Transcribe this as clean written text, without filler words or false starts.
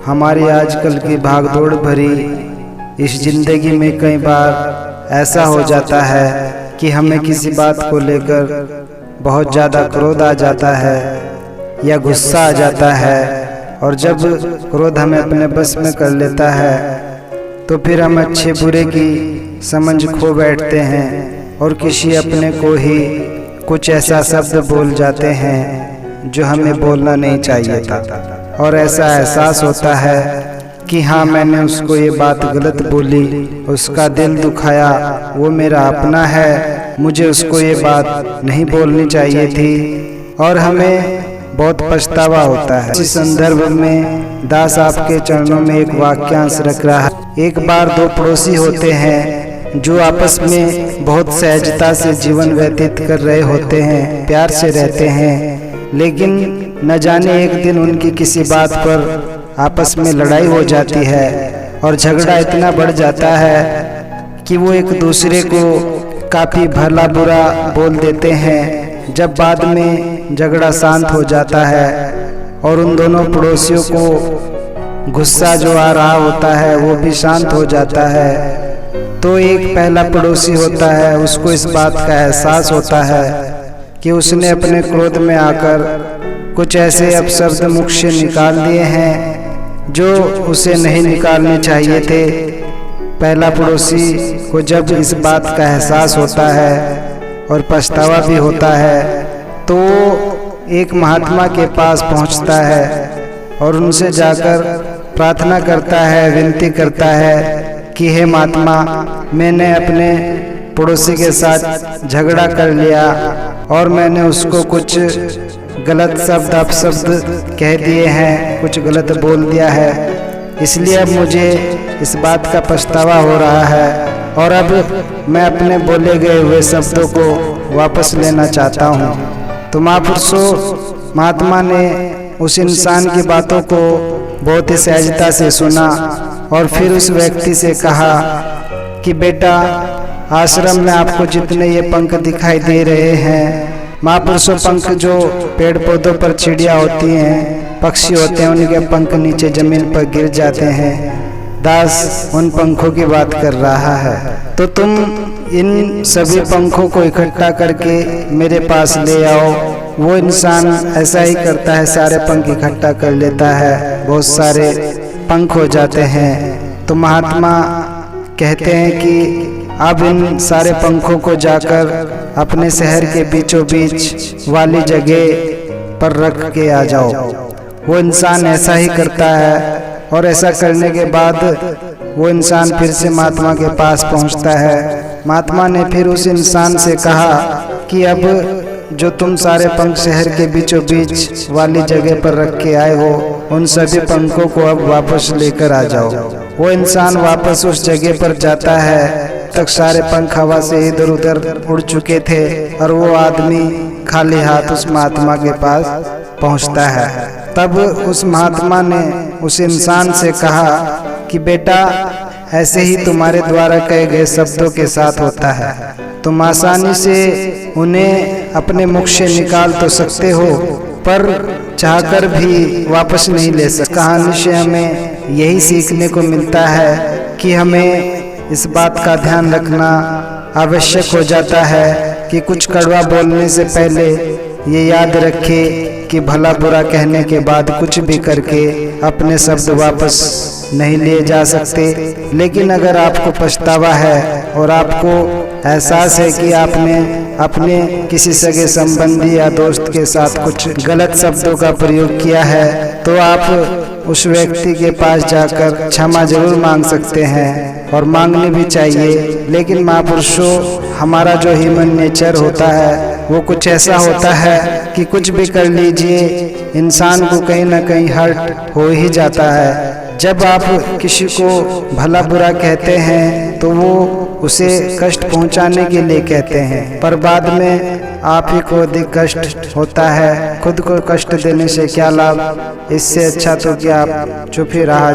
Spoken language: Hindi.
हमारी आजकल की भागदौड़ भरी इस जिंदगी में कई बार ऐसा हो जाता है कि हमें किसी बात को लेकर बहुत ज़्यादा क्रोध आ जाता है या गुस्सा आ जाता है, और जब क्रोध हमें अपने बस में कर लेता है तो फिर हम अच्छे बुरे की समझ खो बैठते हैं और किसी अपने को ही कुछ ऐसा शब्द बोल जाते हैं जो हमें बोलना नहीं चाहिए था, और ऐसा एहसास होता है कि हाँ, मैंने उसको ये बात गलत बोली, उसका दिल दुखाया, वो मेरा अपना है, मुझे उसको ये बात नहीं बोलनी चाहिए थी, और हमें बहुत पछतावा होता है। इस संदर्भ में दास आपके चरणों में एक वाक्यांश रख रहा है। एक बार दो पड़ोसी होते हैं जो आपस में बहुत सहजता से जीवन व्यतीत कर रहे होते हैं, प्यार से रहते हैं, लेकिन न जाने एक दिन उनकी किसी बात पर आपस में लड़ाई हो जाती है और झगड़ा इतना बढ़ जाता है कि वो एक दूसरे को काफ़ी भला बुरा बोल देते हैं। जब बाद में झगड़ा शांत हो जाता है और उन दोनों पड़ोसियों को गुस्सा जो आ रहा होता है वो भी शांत हो जाता है, तो एक पहला पड़ोसी होता है, उसको इस बात का एहसास होता है कि उसने अपने क्रोध में आकर कुछ ऐसे अपशब्द मुख से निकाल दिए हैं जो उसे नहीं निकालने चाहिए थे। पहला पड़ोसी को जब इस बात का एहसास होता है और पछतावा भी होता है तो एक महात्मा के पास पहुंचता है और उनसे जाकर प्रार्थना करता है, विनती करता है कि हे महात्मा, मैंने अपने पड़ोसी के साथ झगड़ा कर लिया और मैंने उसको कुछ गलत शब्द अपशब्द कह दिए हैं, कुछ गलत बोल दिया है, इसलिए अब मुझे इस बात का पछतावा हो रहा है और अब मैं अपने बोले गए हुए शब्दों को वापस लेना चाहता हूँ। तो महापुरुषों, महात्मा ने उस इंसान की बातों को बहुत ही सहजता से सुना और फिर उस व्यक्ति से कहा कि बेटा, आश्रम में आपको जितने ये पंख दिखाई दे रहे हैं, महापुरुषों, पंख जो पेड़ पौधों पर चिड़िया होती हैं, पक्षी होते हैं, उनके पंख नीचे जमीन पर गिर जाते हैं। दास उन पंखों की बात कर रहा है, तो तुम इन सभी पंखों को इकट्ठा करके मेरे पास ले आओ। वो इंसान ऐसा ही करता है, सारे पंख इकट्ठा कर लेता है, बहुत सारे पंख हो जाते हैं। तो महात्मा कहते हैं कि अब इन सारे पंखों को जाकर अपने शहर के बीचों बीच वाली जगह पर रख के आ जाओ। वो इंसान ऐसा ही करता है और ऐसा करने के बाद वो इंसान फिर से महात्मा के पास पहुंचता है। महात्मा ने फिर उस इंसान से कहा कि अब जो तुम सारे पंख शहर के बीचों बीच वाली जगह पर रख के आए हो, उन सभी पंखों को अब वापस लेकर आ जाओ। वो इंसान वापस उस जगह पर जाता है, तक सारे पंख हवा से इधर उधर उड़ चुके थे और वो आदमी खाली हाथ उस महात्मा के पास पहुंचता है। तब उस महात्मा ने उस इंसान से कहा कि बेटा, ऐसे ही तुम्हारे द्वारा कहे गए शब्दों के साथ होता है, तुम आसानी से उन्हें अपने मुख से निकाल तो सकते हो पर चाहकर भी वापस नहीं ले सकते। कहानी से हमें यही सीखने को मिलता है कि हमें इस बात का ध्यान रखना आवश्यक हो जाता है कि कुछ कड़वा बोलने से पहले ये याद रखे कि भला बुरा कहने के बाद कुछ भी करके अपने शब्द वापस नहीं लिए जा सकते। लेकिन अगर आपको पछतावा है और आपको एहसास है कि आपने अपने किसी सगे संबंधी या दोस्त के साथ कुछ गलत शब्दों का प्रयोग किया है, तो आप उस व्यक्ति के पास जाकर क्षमा जरूर मांग सकते हैं और मांगनी भी चाहिए। लेकिन महापुरुषों, हमारा जो ह्यूमन नेचर होता है वो कुछ ऐसा होता है कि कुछ भी कर लीजिए, इंसान को कहीं ना कहीं हर्ट हो ही जाता है। जब आप किसी को भला बुरा कहते हैं तो वो उसे कष्ट पहुंचाने के लिए कहते हैं, पर बाद में आप ही को अधिक कष्ट होता है। खुद को कष्ट देने से क्या लाभ, इससे अच्छा तो कि आप चुप ही रहा।